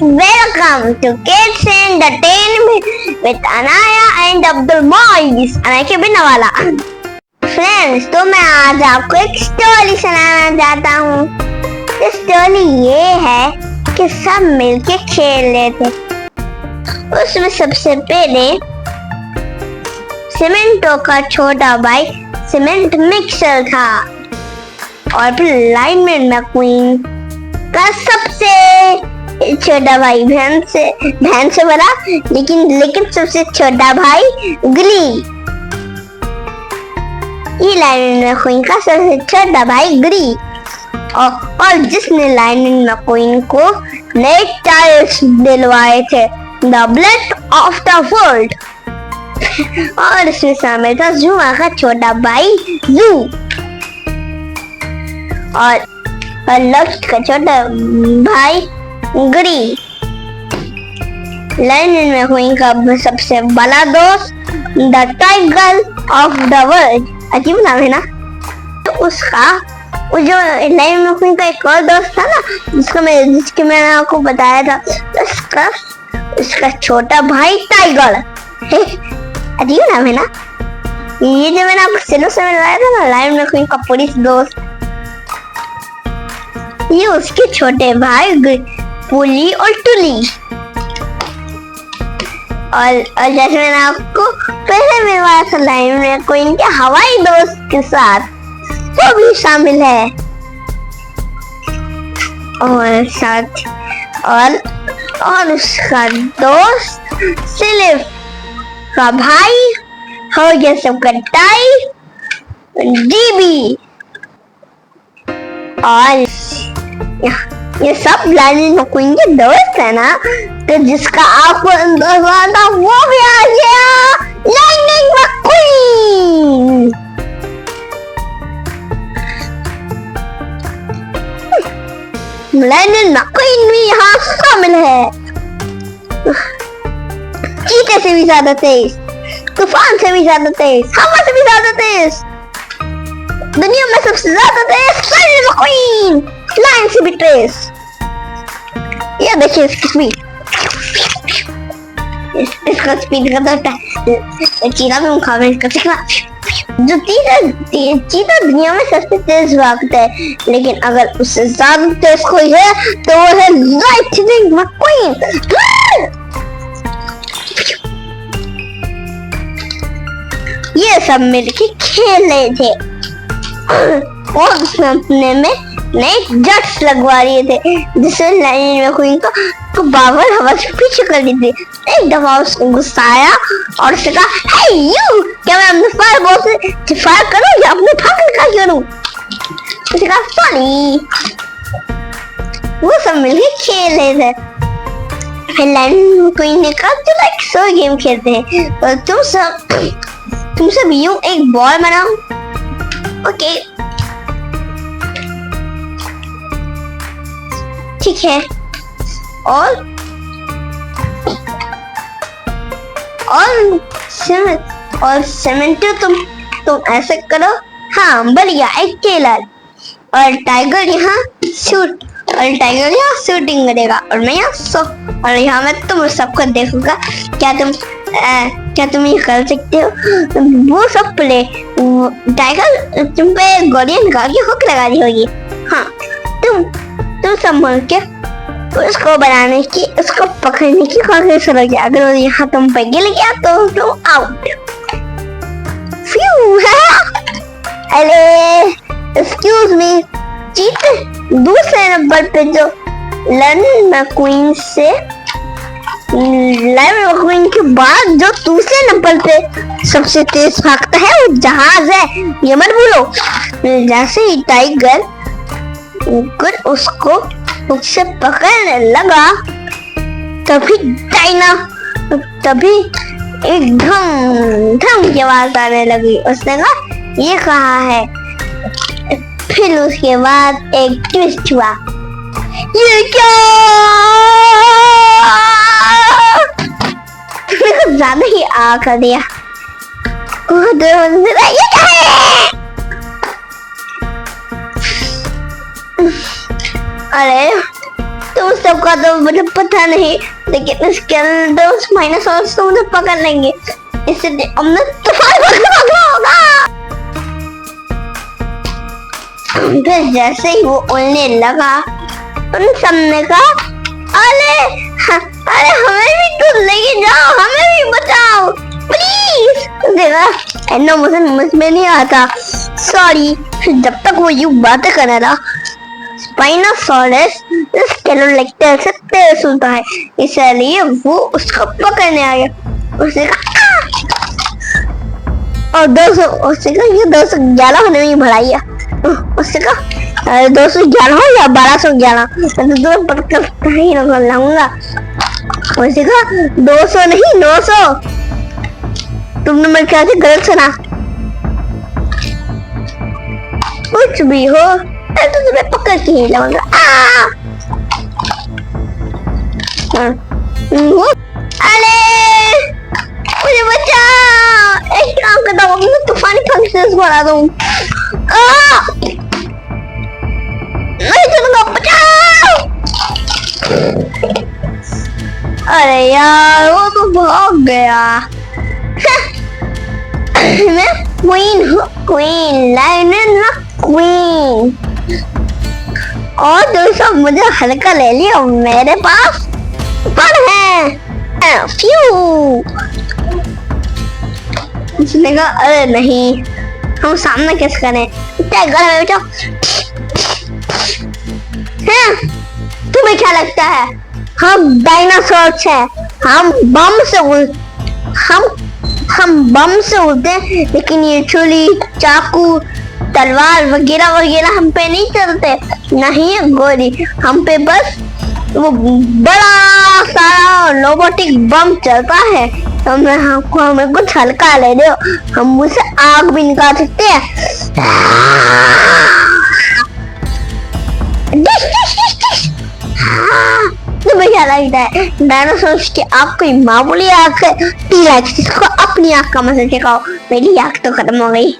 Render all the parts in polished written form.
Welcome to Kids Entertainment with Anaya and Abdul Boys. Anaya के बिना वाला फ्रेंड्स, तो मैं आज आपको एक स्टोरी सुनाना चाहता हूँ। स्टोरी ये है कि सब मिलके खेल रहे थे। उसमें सबसे पहले सीमेंटो का छोटा भाई सीमेंट मिक्सर था और फिर लाइनमैन मैक्वीन का सबसे छोटा भाई बहन से बड़ा लेकिन सबसे छोटा भाई ग्ली। ये लाइनमैन मैक्वीन का सबसे छोटा भाई ग्ली और जिसने लाइनमैन मैक्वीन को नए टायर्स दिलवाए थे, the blood of the world. और इसमें शामिल था जुआ का छोटा भाई जू और लक्ष्य का छोटा भाई गरी। लाइनमैन मैक्वीन का सबसे बड़ा दोस्त the tiger of the world. अजीब नाम है ना। तो उसका वो जो लाइनमैन मैक्वीन का एक और दोस्त था ना, जिसके मैंने आपको बताया था, उसका छोटा भाई टाइगर। अजीब नाम है ना। ये जो मैंने आपको सिलो से मिलवाया था ना, लाइनमैन मैक्वीन का पुलिस दोस्त, ये उसके छोटे भाई पुली और टुली। और जैसे मैंने आपको पहले मिलवाया था लाइनमैन मैक्वीन के हवाई दोस्त के साथ, वो भी शामिल है। और उसका दोस्त सिलिफ का भाई हो गया सबका टाई डीबी। और ये सब लाइनमैन मैक्वीन के दोस्त है ना। तो जिसका आपको अंदाजा था वो भी आ गया, लाइनमैन मैक्वीन। लाइनमैन मैक्वीन भी यहाँ शामिल है। चीते से भी ज्यादा तेज, तूफान से भी ज्यादा तेज, हवा से भी ज्यादा तेज, दुनिया में सबसे ज्यादा तेज लाइनमैन मैक्वीन, लाइन से भी तेज। ये देखिए इसकी स्पीड, इसका स्पीड का चीता भी मुकाबले इसका सिखला। जो चीता दुनिया में सबसे तेज भागता है, लेकिन अगर उससे ज्यादा तेज कोई है तो वो है लाइटनिंग मैक्वीन। ये सब मिलके खेल रहे थे और उसमें अपने में नए जट्स लगवा रहे थे, जिससे लाइनमैन मैक्वीन को बाबर हवा से पीछे कर दी थी। एक दफा उसको गुस्सा आया और उसने कहा, हे यू, क्या मैं अपने फायर बॉल से फायर करूं या अपने फायर का करूं? उसने कहा सॉरी। वो सब मिलके खेल रहे थे। फिर लाइनमैन मैक्वीन ने कहा चलो एक सो गेम खेलते हैं, और तुम सब यूं एक बॉल बनाओ। ओके ठीक है। और सीमेंटो तुम ऐसे करो। हाँ बढ़िया, एक टेलर और टाइगर यहाँ शूटिंग करेगा और मैं यहाँ मैं तुम सबको देखूंगा। क्या तुम ये कर सकते हो? वो सब प्ले टाइगर तुम पे गोलियां निकाल के हुक लगा दी होगी। हाँ तुम सब मिलके उसको बनाने की, उसको पकड़ने की कोशिश करोगे। अगर वो यहाँ तुम पे गिर गया तो तुम आउट। अरे एक्सक्यूज मी, चीते दूसरे नंबर पे जो लाइनमैन मैक्वीन के बाद जो दूसरे नंबर पे सबसे तेज भागता है वो जहाज है, ये मत भूलो। जैसे ही टाइगर उसको उससे पकड़ने लगा तभी एक धम की आवाज आने लगी। उसने कहा ये कहाँ है? फिर उसके बाद एक ट्विस्ट हुआ। ये क्या? कुछ ज्यादा ही आ कर दिया। ये क्या है? अरे तुम सबका होगा तो मुझे पता नहीं, लेकिन इसके अंदर स्पाइनोसॉरस तो मुझे पकड़ लेंगे, इसलिए हमने तूफान पकड़ा होगा। फिर जैसे ही वो उड़ने लगा, उन सबने कहा अरे हमें भी तो लेके जाओ, हमें भी बचाओ प्लीज। देखा एनो मुझे समझ में नहीं आता, सॉरी। जब तक वो यूं बातें कर रहा, स्पाइनोसॉरस स्केलोलेक्टर से तेज होता है, इसलिए वो उसको पकड़ने आ गया। उसने कहा और 200, उसने कहा ये 211 होने में बढ़ाई है। उसने कहा 211 हो या 1211, मैं तो पकड़ ही लाऊंगा। उसने कहा 200 नहीं 900, तुमने मेरे ख्याल से गलत सुना। कुछ भी हो, मैं तो तुम्हें पकड़ के ही लाऊंगा। अरे मुझे बचाओ, एक काम करता हूँ, मैं तूफानी फंक्शंस बढ़ा दूँ। नहीं चलूंगा, बचाओ। अरे यार वो तो भाग गया। मैं क्वीन हूँ, क्वीन लायनल ना क्वीन। और दोस्तों मुझे हल्का ले लिया, मेरे पास पर है फ्यू। उसने कहा अरे नहीं, हम सामना कैसे करें, टाइगर में बेटा। तुम्हें क्या लगता है हम डायनासोर हैं, हम बम से उड़ते हैं, लेकिन ये छुरी चाकू तलवार वगैरह वगैरह हम पे नहीं चलते। नहीं गोरी, हम पे बस वो बड़ा सारा रोबोटिक बम चलता है। हमें कुछ हल्का ले दो, हम उसे आग भी निकाल सकते हैं। तुम्हें क्या लगता है डायनासोर की आँख कोई मामूली आँख है? इसको अपनी आँख का मजा दिखाओ, मेरी आँख तो खत्म हो गई।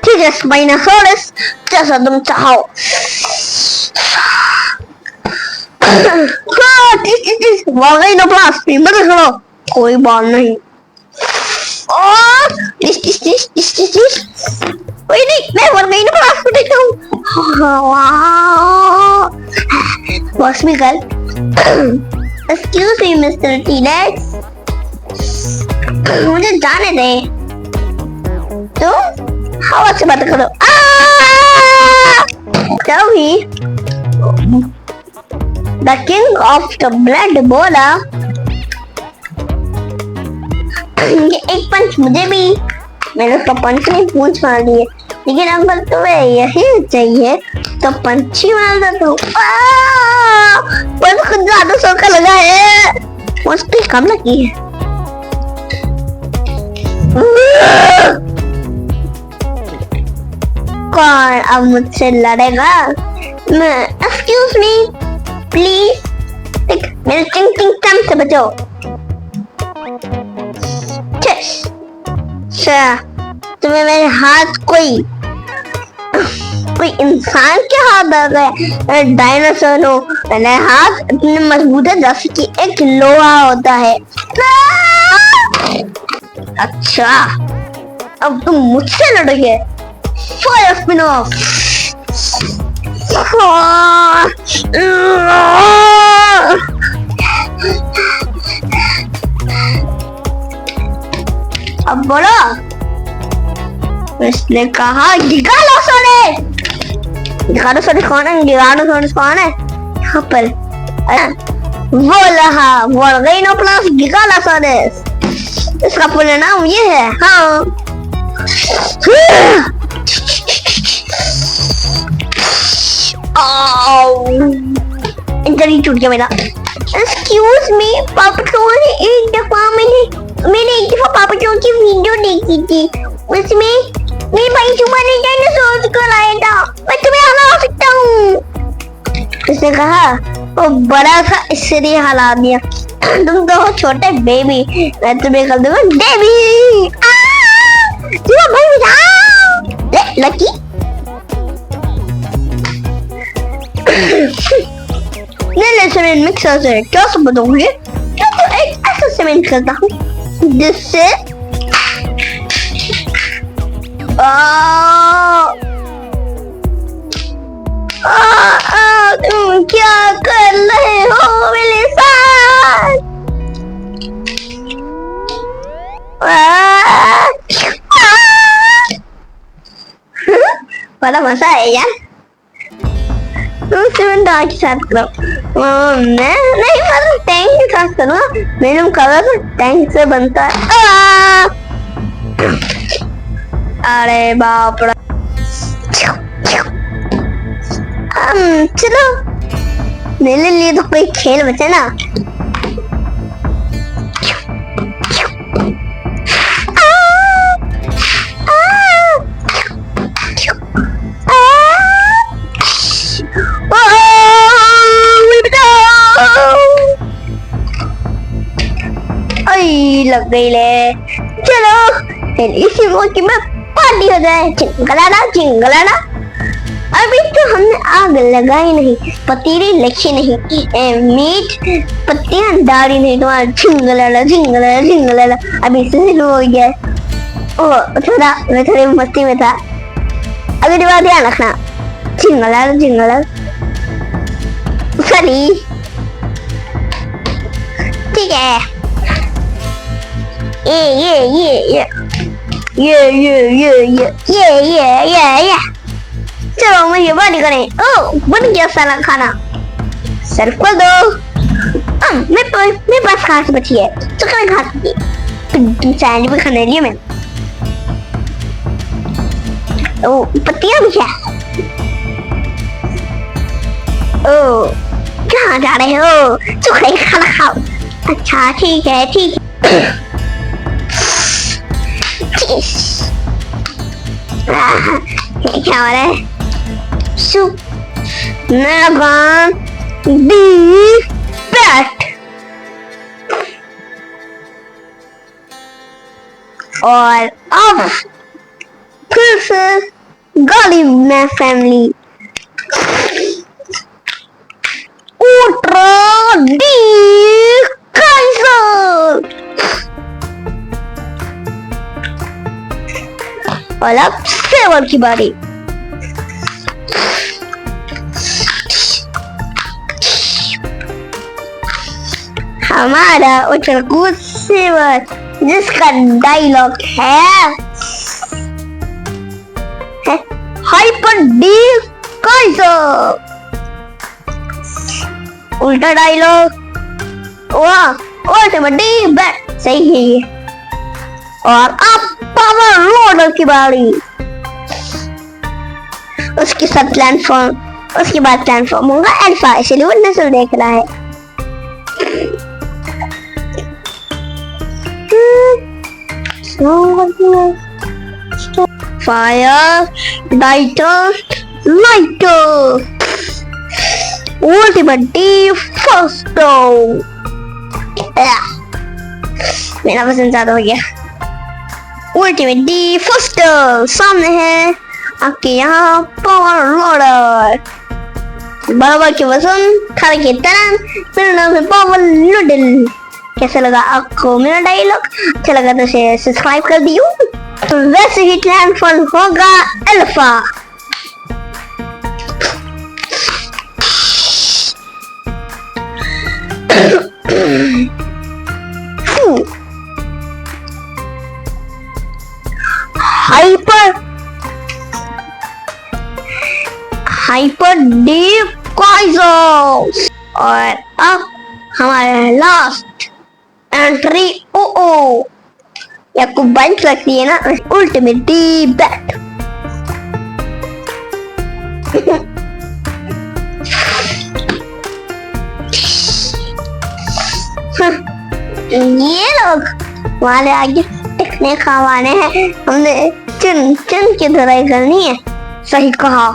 ठीक है स्पाइनोसॉरस, जैसा तुम चाहो। मदद करो, कोई बात नहीं। कोई नहीं, मैं वर्गाइनोप्लास्ट को देखता हूँ। बॉस भी कल। Excuse me, Mr. T-Rex, मुझे जाने दे। तो हवा से बात करो। तभी The King of the Blood बोला एक पंच मुझे भी। मैंने उसका पंच नहीं पूछ मार दिए, लेकिन अगर तुम्हें यही चाहिए तो पंछी मार दो। पर खुद ज्यादा सोका लगा है, मुझे कम लगी है। कौन अब मुझसे लड़ेगा? एक्सक्यूज मी प्लीज, मेरे टिंग टिंग टम से बचो। तुम्हें मेरे हाथ कोई इंसान के हाथ आ गया? डायनासोर हो, मेरे हाथ इतने मजबूत है जैसे कि एक लोहा होता है। अच्छा अब तुम मुझसे लड़ोगे? Fire spin off. अब बोलो। उसने कहा गिगानोसॉरस। गिगानोसॉरस कौन है? गिगानोसॉरस कौन है यहाँ पर? वो रहा वर्गाइनोप्लास्ट गिगानोसॉरस, इसका पूरा नाम ये है। हाँ इंटरव्यू टूट गया मेरा। एक्सक्यूज मी पापा, मैंने एक दफा पापा की वीडियो देखी थी, उसमें मेरे भाई चुमा ने डायनासोर को लाया था, मैं तुम्हें हरा सकता हूँ। उसने कहा वो बड़ा था इसलिए हरा दिया, तुम तो हो छोटे बेबी, मैं तुम्हें कर दूंगा बेबी। भाई लकी ले सीमेंट मिक्सर से कैसे बनाऊंगी? क्या तो एक ऐसा सीमेंट करता हूँ जिससे तुम क्या कर रहे हो मेरे साथ? बड़ा मजा है यार। सीमेंट के साथ करो। मैं नहीं, मतलब टैंक के साथ करूँगा। मैंने कहा था टैंक से बनता है। अरे बाप रे। चलो मेरे लिए तो कोई खेल बचे ना। लग गई ले। चलो फिर इसी मौके में पार्टी हो जाए। चिंगलाना चिंगलाना। अभी तो हमने आग लगाई नहीं, पतीली रखी नहीं, मीट पत्तियां डाली नहीं, तुम्हारा चिंगलाना चिंगलाना चिंगलाना अभी से शुरू हो गया। ओ थोड़ा मैं थोड़ी मस्ती में था। अगली बार ध्यान रखना। चिंगलाना चिंगलाना। सॉरी। ठीक है। ये चलो मुझे बंद करें। ओ बन गया सारा खाना। सर्व कर दो। मेरे पास खास बची है तो मैं खा सकती। सैंडविच भी खाने लिए मैंने। ओ पत्तियां भी क्या? ओ कहाँ जा रहे हो? चुखड़े खाना खाओ। अच्छा ठीक है ठीक है। क्या हो रहा है? सूप मेरा दी बैट और अब फिर से गाली में फैमिली उल्ट्रा डी काइजर। और अब सेवर की बारी। हमारा उछलकूद सेवर जिसका डायलॉग है हाइपर डी काइजर। उल्टा डायलॉग। वाह अल्टीमेट डी बैट। सही है ये। और अब पावर लोडर की बारी। उसके साथ ट्रांसफॉर्म, उसके बाद ट्रांसफॉर्म होगा अल्फा, इसलिए वो नस्ल देख रहा है। फायर डाइटर लाइटर अल्टीमेट डी फर्स्ट। मेरा वजन ज्यादा हो गया। अल्टीमेट डी फर्स्ट सामने है आपके यहाँ पावर लोडर। बराबर के वजन खाने के तरह मेरा नाम है पावर लोडर। कैसा लगा आपको मेरा डायलॉग? अच्छा लगा तो इसे सब्सक्राइब कर दियो। तो वैसे ही ट्रांसफॉर्म होगा अल्फा। Hyper deep Kaizer. और अब हमारा लास्ट एंट्री ओ आपको बाइक लगती है ना, अल्टीमेट डी बैट। ये लोग हमारे आगे टिकने खावाने हैं। हमने चिन की धराई करनी है। सही कहा।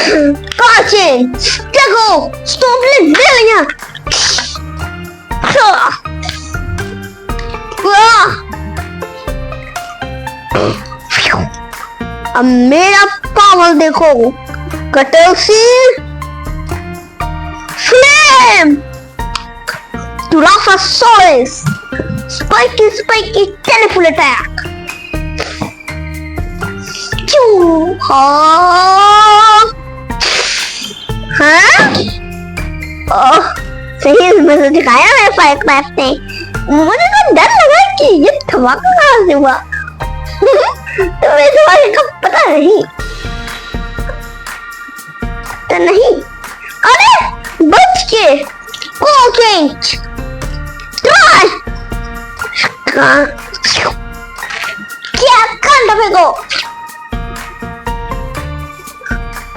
काचिन देखो स्टॉप ले लिया। अब मेरा पावर देखो। कटल सी him! Dilophosaurus! Spiky telephone attack! हाँ? सही में तो दिखाया है फायर क्राफ्ट ने। मुझे तो डर लगा कि ये धमाका कहाँ से हुआ। तो मैं तुम्हारे को पता नहीं। तो नहीं। अरे बच के कोकेंच क्या कांड फेंको।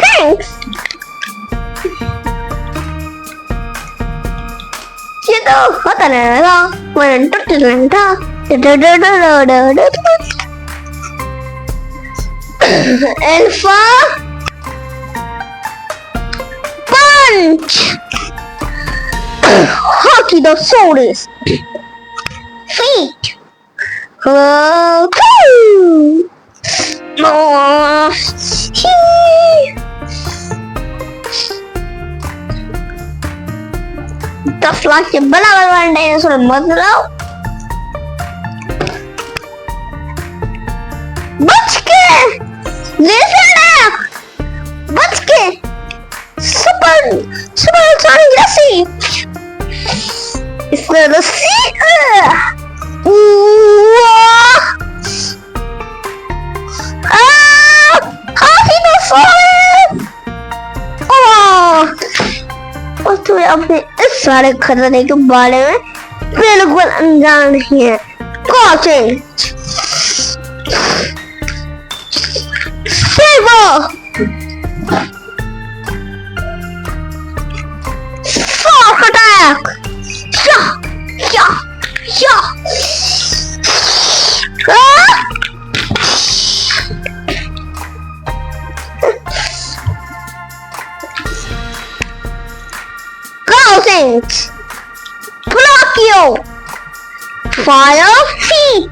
थैंक्स। ये तो होता रहेगा। मैं टूट था। Alpha punch. Hockey the Saurus. Feet. Tough like a balaban dinosaur mother. बच के लेजर बच के सुपर सोनिक रस्सी इसमें रस्सी और तुम्हें अपने इस सारे खतरे के बारे में बिल्कुल अनजान नहीं है। Fork attack! Goldings! Pinocchio! Fire feet!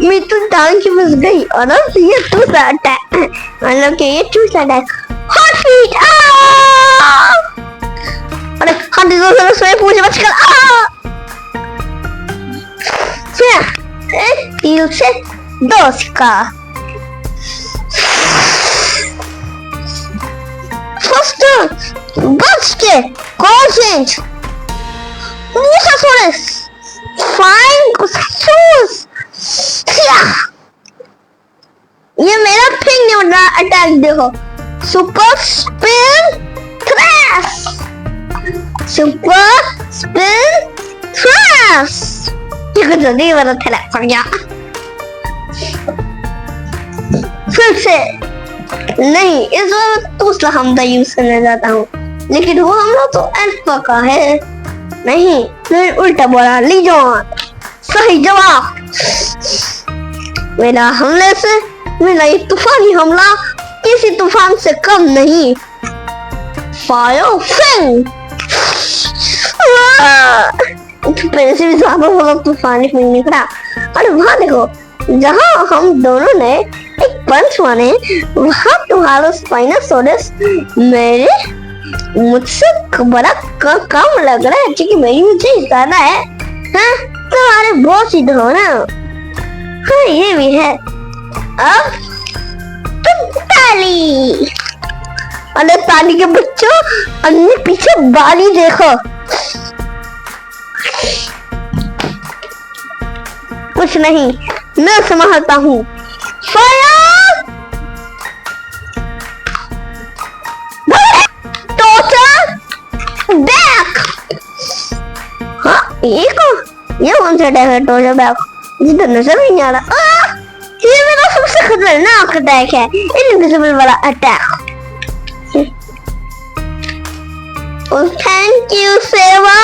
मैं तो टांग की फंस गई और अब ये दूसरा अटैक मतलब कि ये दूसरा अटैक हॉट फीट अरे हाथी तो स्वयं पूछे बचकर फिर तीर से दो सिक्का फर्स्ट बच के कॉन्सेंट मूसासोरस फाइन शूज ये मेरा फिंग नहीं रहा अटैक देखो सुपर स्पिन थ्रैश ये कुछ नहीं बता था लग गया फिर से नहीं इस बार दूसरा हमला यूज करने जाता हूँ लेकिन वो हमला तो अल्फा का है नहीं मैंने उल्टा बोला लीजॉन सही जवाब मेरा हमले से मेरा ये तूफानी हमला किसी तूफान से कम नहीं फायर फिंग पहले से भी ज्यादा बड़ा तूफानी फिंग निकला अरे वहां देखो जहां हम दोनों ने एक पंच मारे वहां तुम्हारा स्पाइनोसॉरस मेरे मुझसे बड़ा कम लग रहा है क्योंकि मेरी मुझे ज्यादा है हाँ तुम्हारे बहुत ही हो ना हाँ ये भी है अब ताली अरे ताली के बच्चों अन्य पीछे बाली देखो कुछ नहीं मैं संभालता हूँ फायर टोटल बैक हाँ ये कौन सा अटैक है टोटल बैक मुझे तो नजर नहीं आ रहा ये मेरा सबसे खतरनाक अटैक है इनविजिबल वाला अटैक थैंक यू सेवा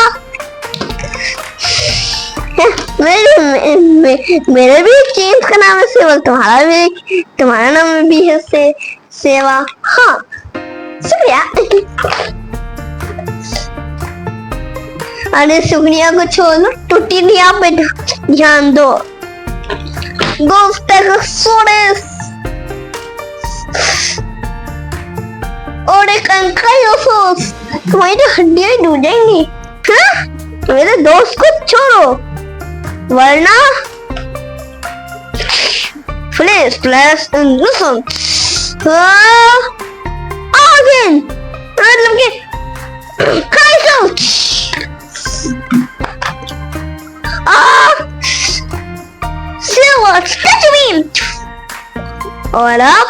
मेरे भी चेंज का नाम है सेवा तुम्हारा नाम भी है सेवा हाँ शुक्रिया अरे शुक्रिया को छोड़ो टूटी नहीं पे ध्यान दो और एक अंकल अफसोस, तुम्हारी तो हड्डियां ही टूट जाएंगी। हाँ? मेरे दोस्त को छोड़ो वरना फ्लैश इंजेक्शन आगे मतलब कि सिल्वर स्टैचू बीम और अब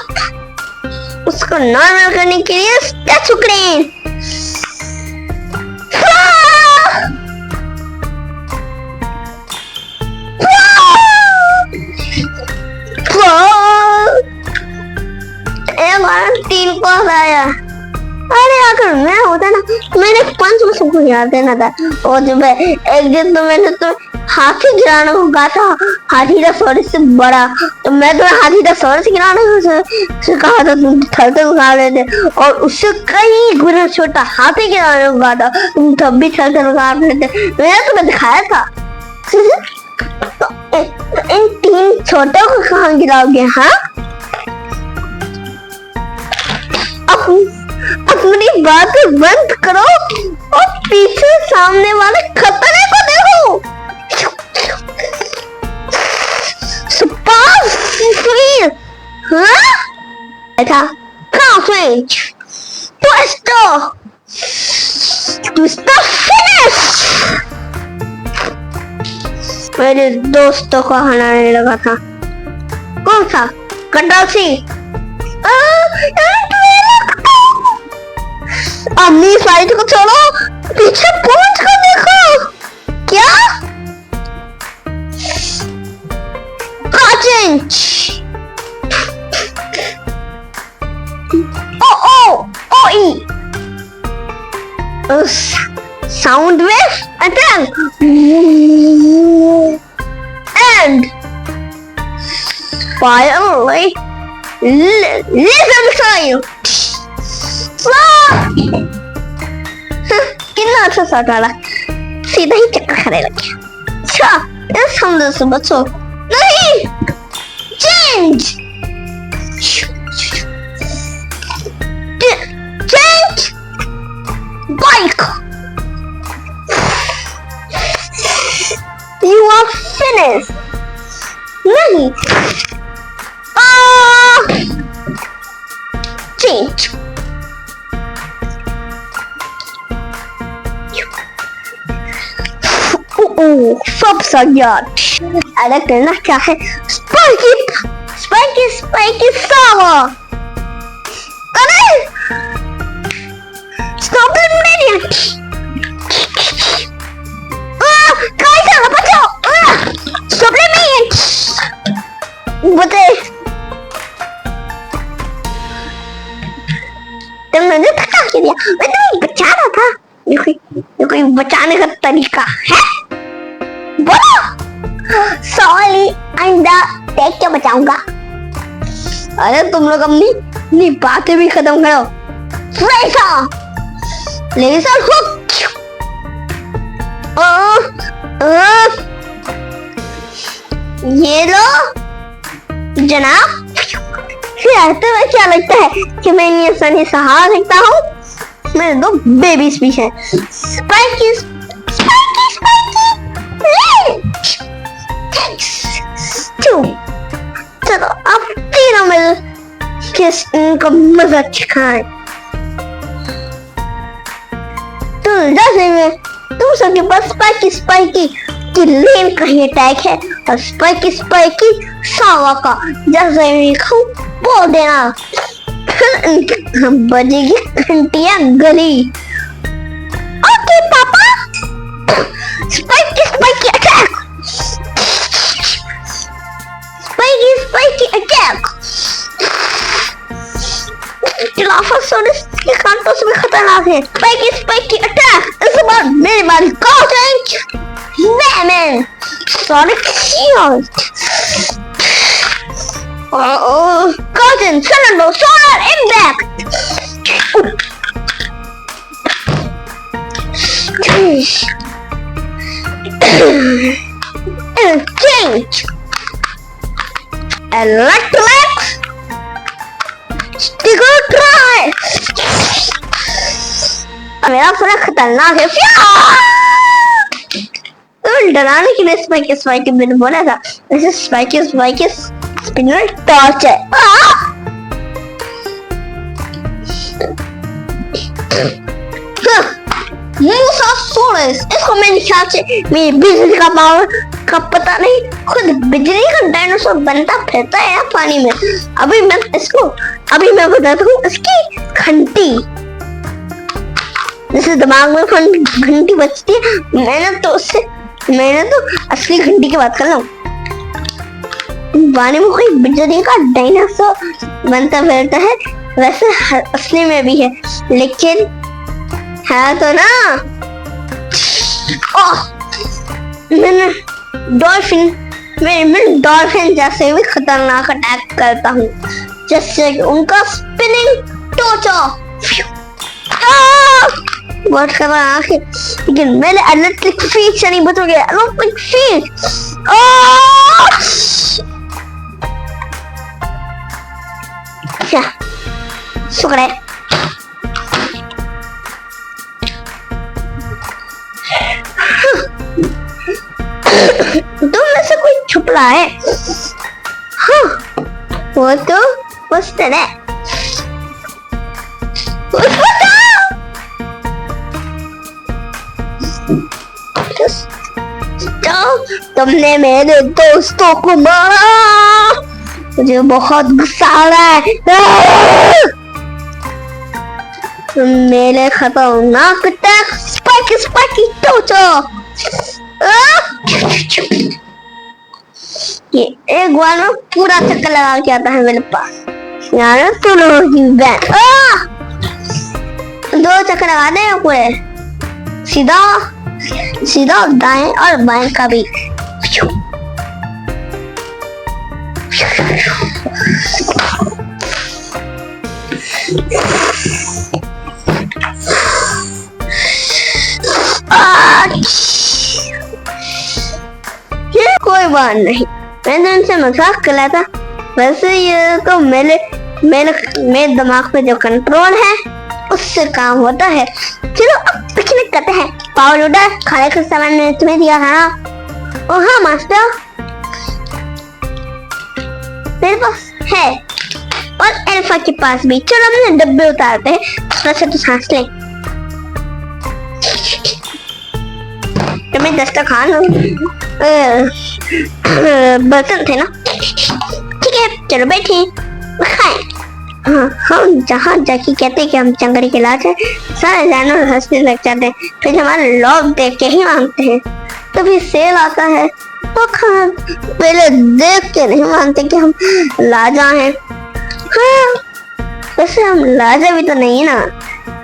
उसको नॉर्मल करने के लिए स्टैचू क्रेन। तीन को आया। अरे अगर मैं होता ना मैंने 5 में सबको याद देना था। और जब एक दिन तो मैंने तो हाथी गिराने को कहा था, हाथी का सौर से बड़ा, तो मैं तो हाथी का सौर से गिराने को कहा था, तुम थरथर खा रहे थे। और उससे कई गुना छोटा हाथी गिराने को कहा था, तुम तब भी थरथर खा रहे थे। मैंने तुम्हें दिखाया था। तो इन 3 छोटों को कहाँ गिराओगे? हाँ, अपनी बातें बंद करो और पीछे सामने वाले खतरे को देखो। मेरे दोस्तों को हराने लगा था। कौन सा? कटासी। अपनी फाइट को छोड़ो, पीछे पहुंच कर देखो। क्या? काचिंच। ओ ई sound wave attack and fire laser side. कितना अच्छा शॉट वाला, सीधा ही चक्कर खाने लग गया। अच्छा इस हमले से बचो। नहीं, change change bike. You are finish. नहीं, चेंज। सब सज्ञात। अलग करना क्या है? स्पाइकी स्पाइकी स्पाइकी सावा। अरे स्टॉप इमीडिएट। काय का बचाओ। Stop immediate. बचे तुमने जो थका के दिया, मैं तुम्हें बचा रहा था। ये कोई बचाने का तरीका है? सॉरी आइंदा देख के बचाऊंगा। अरे तुम लोग अपनी बातें भी खत्म करो। Laser hook. ये लो जनाब। तुम्हें क्या लगता है कि मैं ये आसानी से हार सकता हूँ? मेरे 2 बेबीज भी हैं। Spiky spiky spiky. चलो अब तीनों मिल किस इनको मजा चखाएं। तो जैसे में तुम सबके पास स्पाइकी स्पाइकी की लेन का ही अटैक है और स्पाइकी स्पाइकी सावा का जैसे में खाऊं बोल देना, फिर बजेगी घंटियां गली। ओके पापा। Spiky spiky attack. Spiky spiky attack. टिलाफोसोरस के कांटों से भी खतरनाक है। Spiky spiky attack. इस बार मेरी बारी। Count man sonic shield. Cousin, Thunderbolt, Solar Impact! Change! Electrolex! Sticker Try! मेरा थोड़ा खतरनाक है। तो डराने के लिए स्पाइकी मैंने बोला था, वैसे स्पाइकी स्पिनर टॉर्च है। इसको मेरे ख्याल से मेरी बिजली का पावर का पता नहीं, खुद बिजली का डायनासोर बनता फिरता है यहाँ पानी में। अभी मैं बताता हूँ इसकी घंटी। जैसे दिमाग में घंटी बजती है, मैंने तो असली घंटी की बात कर रहा हूँ। पानी में कोई बिजली का डायनासोर बनता फिरता है, वैसे असली में भी है, लेकिन है तो ना। मैं डॉल्फिन जैसे भी खतरनाक अटैक करता हूँ, जैसे उनका स्पिनिंग टोचो बहुत खतरनाक है। लेकिन मैंने इलेक्ट्रिक फील्ड से नहीं बचोगे। इलेक्ट्रिक फील्ड शुक्र है। तुम में से कोई छुप रहा है। हाँ, वो तो उस तरह तुमने मेरे दोस्तों को मारा, मुझे बहुत गुस्सा आ रहा है। मेरे खतरनाक अटैक स्पाइकी टोचो। ये एक बार में पूरा चक्कर लगा के आता है मेरे पास। यार तो दो चक्कर लगा दे पूरे, सीधा दाएं और बाएं का भी। ये कोई बात नहीं, मैंने उनसे मजाक कर था। वैसे ये तो मेरे दिमाग पे जो कंट्रोल है उससे काम होता है। चलो अब पिकनिक करते हैं। पावर लोडर, खाने का सामान मैंने तुम्हें दिया था ना। ओ हाँ मास्टर, मेरे पास है, और एल्फा के पास भी। चलो हमने डब्बे उतारते हैं, थोड़ा सा तो सांस ले। तुम्हें दस्तरखान बर्तन थे ना, ठीक है चलो बैठे खाएं। हाँ, हम जहाँ जाके कहते हैं कि हम जंगली के लाज हैं, सारे जानवर हंसने लग जाते हैं, फिर हमारे लोग देख के ही मानते हैं। तभी सेल आता है तो पहले देख के नहीं मानते कि हम लाजा हैं। हाँ, वैसे हम लाजा भी तो नहीं ना,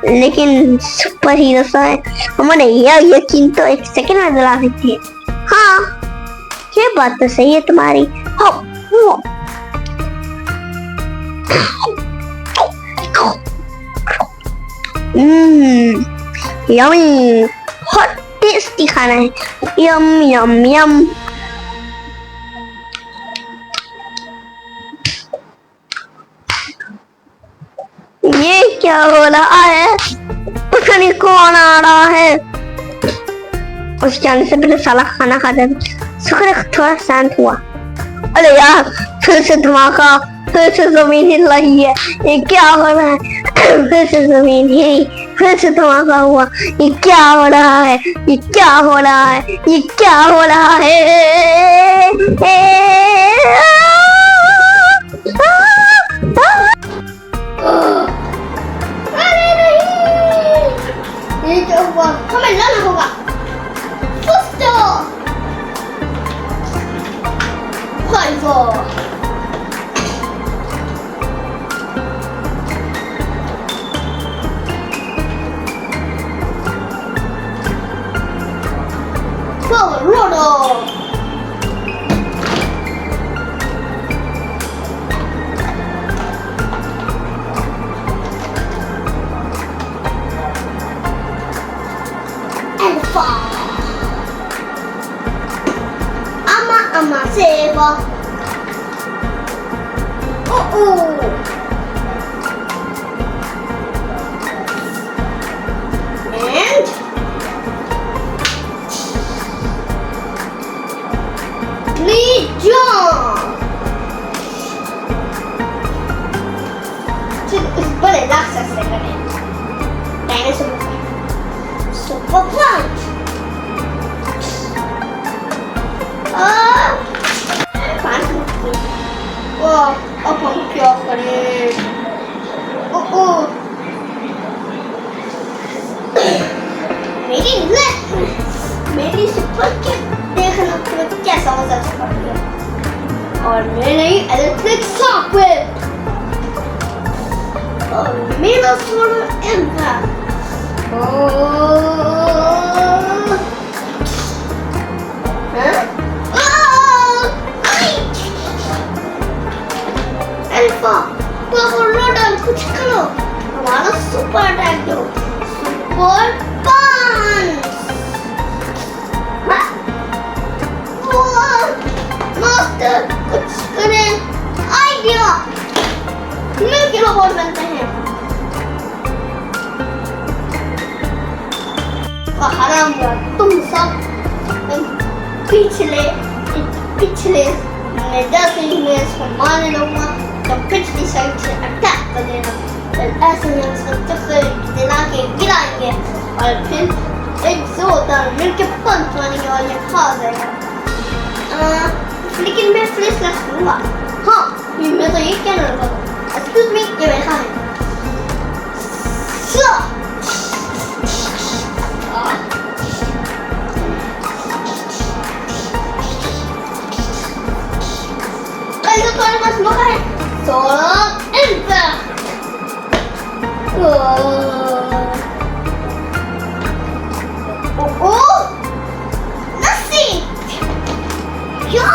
लेकिन सुपर हीरो सा है, हमारे यह यकीन तो एक सेकंड में दिला सकती है। हाँ, ये बात तो सही है तुम्हारी। हो यम्मी, बहुत टेस्टी खाना है। यम यम यम। ये क्या हो रहा है? पता नहीं कौन आ रहा है। उसके आने से पहले साला खाना खा जाता। शुक्र है थोड़ा शांत हुआ। अरे यार, फिर से धमाका, फिर से जमीन हिल रही है। ये क्या हो रहा है? फिर से जमीन हिली, फिर से धमाका हुआ। ये क्या हो रहा है? ये क्या हो रहा है? ये क्या हो रहा है? अरे नहीं, ये क्या हुआ? हमें लाना होगा। Ama seva. मेरी सुपर के देखना तुम्हें कैसा मजा चुका है। और मैं नहीं इलेक्ट्रिक सॉकेट और मेरा सोलर इम्पैक्ट। अल्फा कुछ करो, हमारा सुपर अटैक दो, सुपर पंच। मास्टर कुछ करें, आइडिया। मिलके रोबोट बनते हैं। हराम तुम सब पिछले मैं 10 में इसको मारने लगूंगा, तो पिछली साइड से अटैक कर देना। फिर ऐसे ही हम सब चक्कर दिला के गिराएंगे और फिर एक जोरदार मिलके पंच मारेंगे और ये खा जाएगा। लेकिन मैं फ्रेशनेस लूंगा। हाँ, मैं तो ये कहना लगा था। एक्सक्यूज मी, ये मेरा है। तो तुम्हारे पास मौका है। Solar impact. नसी क्या?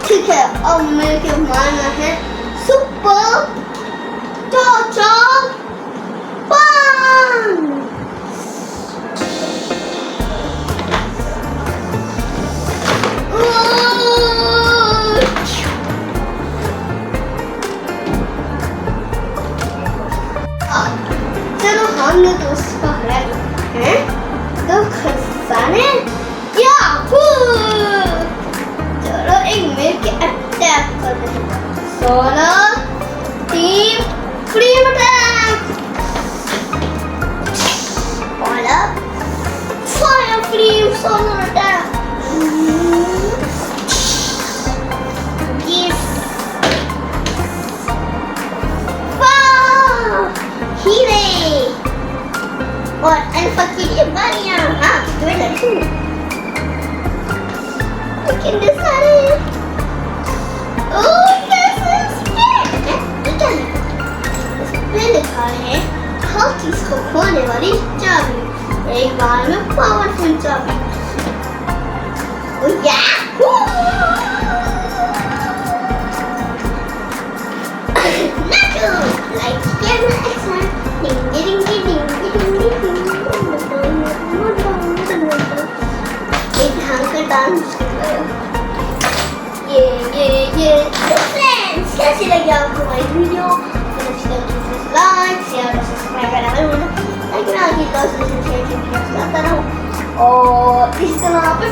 ठीक है, अब मेरे मारना है सुपर टॉर्चा पंच। चलो हमने तो उसको हरा दिया है, तो खजाने क्या? चलो एक मिल के अटैक कर देंगे। सोलर टीम फ्रीम अटैक। फायर फ्रीम सोलर अटैक। और अल्फा के लिए बारियां। हाँ, तुम्हें लड़की लेकिन सारे इसमें लिखा है हर चीज को खोलने वाली चाबी, एक बार में पावरफुल चाबी। Light camera action. डांस ये फ्रेंड्स, कैसी लगी आपको हमारी वीडियो? लाइक शेयर और सब्सक्राइब करना मत भूलना, ताकि मैं आगे 10 वीडियोस लाता रहूं। और इस तरह पे